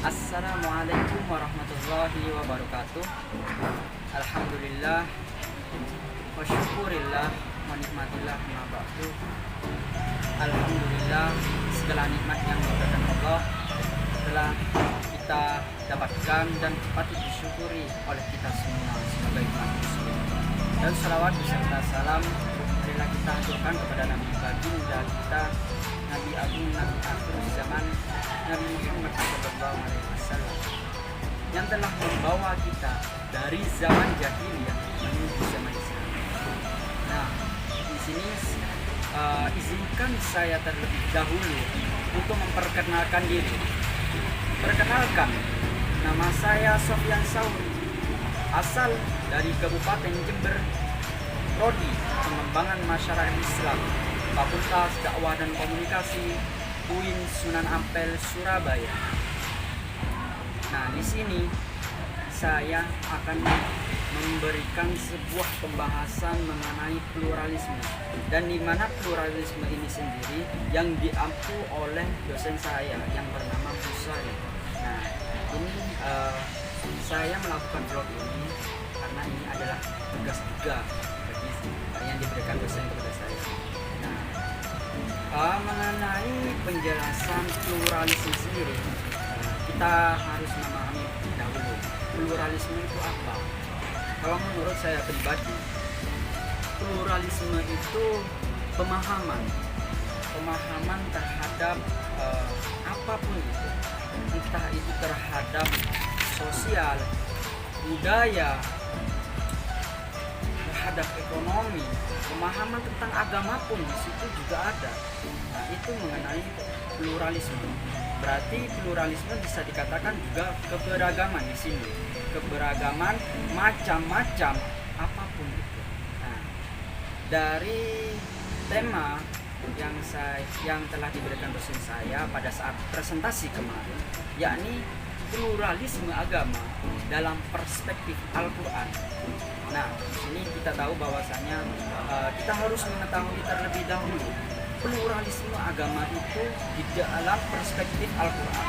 Assalamualaikum warahmatullahi wabarakatuh. Alhamdulillah wa syukurillah wa nikmatillah ma ba'du. Alhamdulillah, segala nikmat yang diberikan Allah telah kita dapatkan dan patut disyukuri oleh kita semua sebagai umat muslim. Dan salawat beserta salam marilah kita haturkan kepada Nabi baginda kita, Nabi Agung, Nabi akhir zaman, Nabi Muhammad SAW, yang telah membawa kita dari zaman jahiliyah menuju zaman Islam. Nah, di sini izinkan saya terlebih dahulu untuk memperkenalkan diri. Perkenalkan, nama saya Sofyan Sauri, asal dari Kabupaten Jember, Prodi Pengembangan Masyarakat Islam, Fakultas Dakwah dan Komunikasi, UIN Sunan Ampel, Surabaya. Nah, di sini saya akan memberikan sebuah pembahasan mengenai pluralisme, dan di mana pluralisme ini sendiri yang diampu oleh dosen saya yang bernama Busari. Nah, ini saya melakukan vlog ini karena ini adalah tugas juga yang diberikan dosen kepada saya. Nah, mengenai penjelasan pluralisme sendiri, kita harus memahami dahulu pluralisme itu apa. Kalau menurut saya pribadi, pluralisme itu pemahaman terhadap apapun itu, entah itu terhadap sosial, budaya, terhadap ekonomi, pemahaman tentang agama pun di situ juga ada. Nah, itu mengenai pluralisme. Berarti pluralisme bisa dikatakan juga keberagaman di sini. Keberagaman macam-macam apapun itu. Nah, dari tema yang telah diberikan dosen saya pada saat presentasi kemarin, yakni pluralisme agama dalam perspektif Al-Quran. Nah, di sini kita tahu bahwasanya kita harus mengetahui terlebih dahulu pluralisme agama itu di dalam perspektif Al-Quran.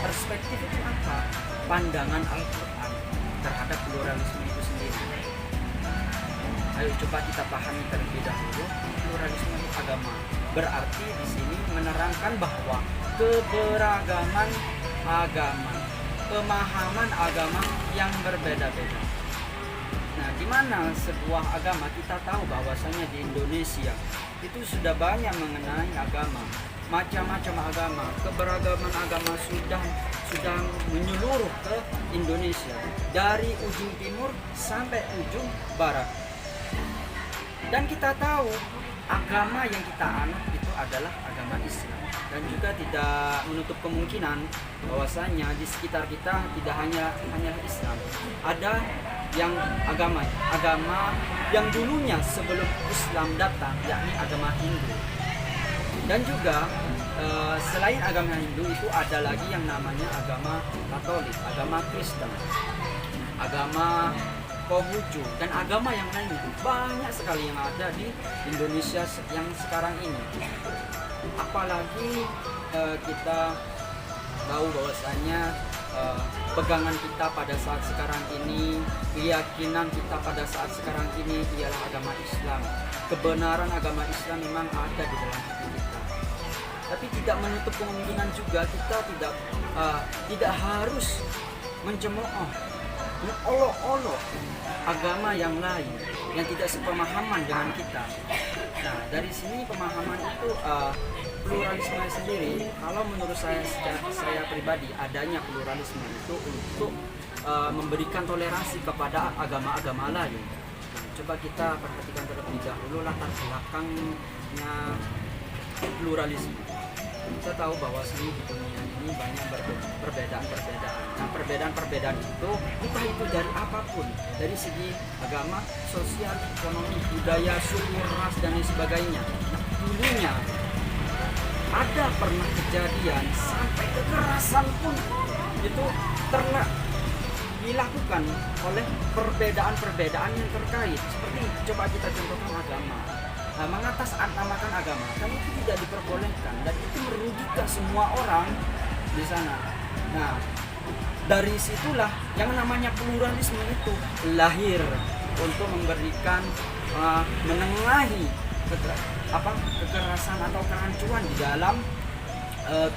Perspektif itu apa? Pandangan Al-Quran terhadap pluralisme itu sendiri. Ayo coba kita pahami terlebih dahulu pluralisme agama. Berarti di sini menerangkan bahwa keberagaman agama, pemahaman agama yang berbeda-beda. Nah, di mana sebuah agama, kita tahu bahwasanya di Indonesia itu sudah banyak mengenai agama, macam-macam agama, keberagaman agama sudah menyeluruh ke Indonesia dari ujung timur sampai ujung barat. Dan kita tahu agama yang kita anut itu adalah agama Islam, dan juga tidak menutup kemungkinan bahwasanya di sekitar kita tidak hanya Islam, ada yang agama yang dulunya sebelum Islam datang, yakni agama Hindu. Dan juga selain agama Hindu itu ada lagi yang namanya agama Katolik, agama Kristen, agama Konghucu, dan agama yang lainnya. Banyak sekali yang ada di Indonesia yang sekarang ini. Apalagi kita tahu bahwasanya pegangan kita pada saat sekarang ini, keyakinan kita pada saat sekarang ini ialah agama Islam. Kebenaran agama Islam memang ada di dalam hati kita. Tapi tidak menutup kemungkinan juga kita tidak harus mencemooh, mengolok-olok agama yang lain yang tidak sepemahaman dengan kita. Nah, dari sini pemahaman itu pluralisme sendiri, kalau menurut saya pribadi, adanya pluralisme itu untuk memberikan toleransi kepada agama-agama lain. Nah, coba kita perhatikan terlebih dahulu latar belakangnya pluralisme. Kita tahu bahwa di dunia ini banyak perbedaan-perbedaan. Nah, perbedaan-perbedaan itu entah itu dari apapun, dari segi agama, sosial, ekonomi, budaya, suku, ras, dan lain sebagainya. Nah, dulunya ada pernah kejadian sampai kekerasan pun itu pernah dilakukan oleh perbedaan-perbedaan yang terkait. Seperti coba kita contohkan agama. Mengatasnamakan agama kan itu tidak diperbolehkan, dan itu merugikan semua orang di sana. Nah, dari situlah yang namanya pluralisme itu lahir untuk memberikan menengahi kekerasan atau kerancuan di dalam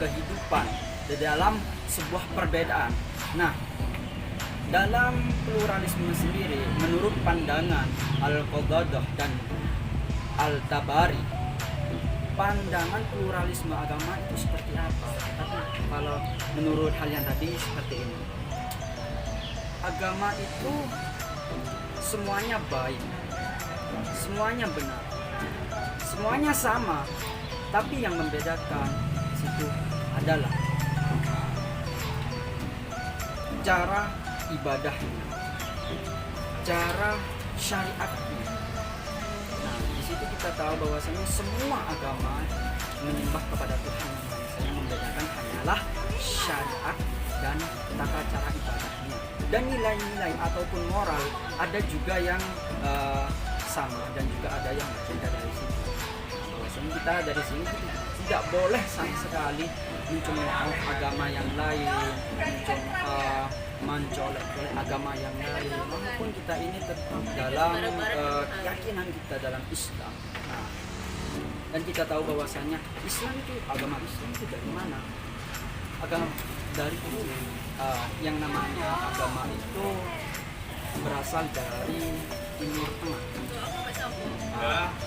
kehidupan, di dalam sebuah perbedaan. Nah, dalam pluralisme sendiri, menurut pandangan Al-Qaddadah dan Al-Tabari, pandangan pluralisme agama itu seperti apa? Tapi kalau menurut hal yang tadi seperti ini, agama itu semuanya baik, semuanya benar, semuanya sama, tapi yang membedakan situ adalah cara ibadahnya, cara syariatnya. Nah, di situ kita tahu bahwasanya semua agama menyembah kepada Tuhan. Yang membedakan hanyalah syariat dan tata cara ibadahnya. Dan nilai-nilai ataupun moral ada juga yang sama dan juga ada yang berbeda dari situ. Bahwasanya kita dari sini tidak boleh sama sekali mencemooh agama yang lain, mencolek agama yang lain, walaupun kita ini tetap dalam keyakinan kita dalam Islam. Nah, dan kita tahu bahwasanya Islam itu, agama Islam itu dari mana? Agama dari yang namanya agama itu berasal dari Timur Tengah.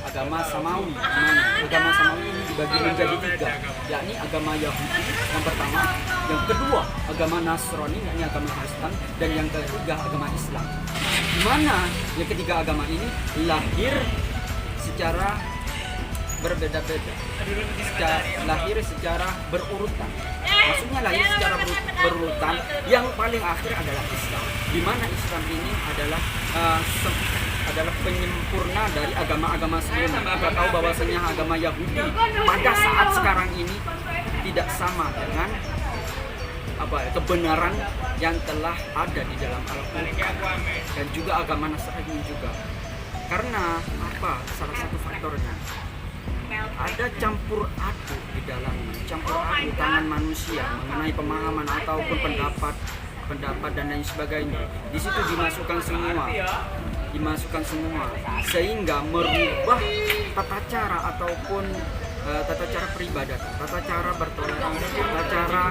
Agama Samawi namanya. Agama Samawi ini dibagi menjadi 3, yakni agama Yahudi yang pertama, yang kedua agama Nasrani yakni agama Kristen, dan yang ketiga agama Islam. Di mana yang ketiga agama ini lahir secara berbeda-beda, lahir secara berurutan. Maksudnya lahir secara berurutan, yang paling akhir adalah Islam. Di mana Islam ini adalah penyempurna dari agama-agama sebelumnya. Kita tahu bahwasanya agama Yahudi pada saat sekarang ini tidak sama dengan kebenaran yang telah ada di dalam Al-Quran, dan juga agama Nasrani juga. Karena salah satu faktornya ada campur aduk di dalamnya, campur aduk tangan manusia mengenai pemahaman ataupun pendapat dan lain sebagainya. Di situ dimasukkan semua sehingga merubah tata cara ataupun tata cara peribadatan, tata cara bertoleransi, tata cara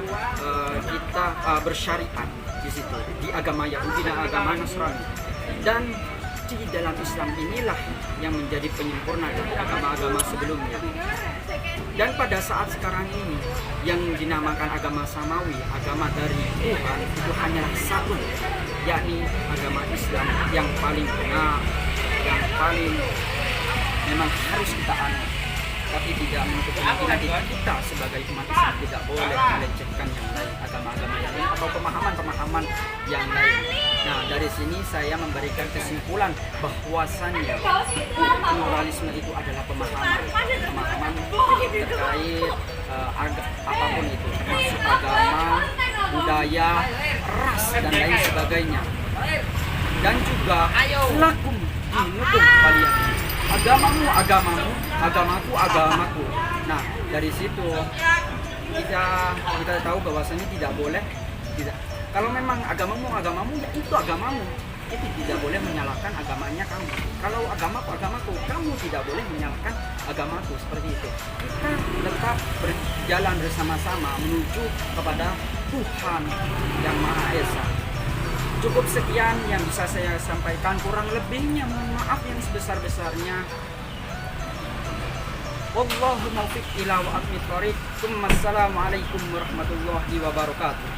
kita bersyariat di situ, di agama Yahudi dan agama Nasrani. Dan di dalam Islam inilah yang menjadi penyempurna dari agama-agama sebelumnya. Dan pada saat sekarang ini yang dinamakan agama Samawi, agama dari Tuhan, itu hanyalah satu, yakni agama Islam yang paling benar, yang paling memang harus kita anut. Tapi tidak menutup kemungkinan kita sebagai umat Islam tidak boleh melecehkan yang lain, agama-agama yang lain atau pemahaman-pemahaman yang lain. Nah, dari sini saya memberikan kesimpulan bahwasannya pluralisme itu adalah pemahaman terkait apapun itu, termasuk agama, budaya, ras dan lain sebagainya. Dan juga lakum dinukum kalian. Agamamu agamamu, agamaku agamaku. Nah, dari situ kita tahu bahwasanya tidak boleh kalau memang agamamu ya itu agamamu. Itu tidak boleh menyalahkan agamanya kamu. Kalau agamaku, kamu tidak boleh menyalahkan agamaku, seperti itu. Kita tetap berjalan bersama-sama menuju kepada Tuhan yang Maha Esa. Cukup sekian yang bisa saya sampaikan, kurang lebihnya mohon maaf yang sebesar-besarnya. Wallahu muwaffiq ila aqwamit thoriq. Assalamualaikum warahmatullahi wabarakatuh.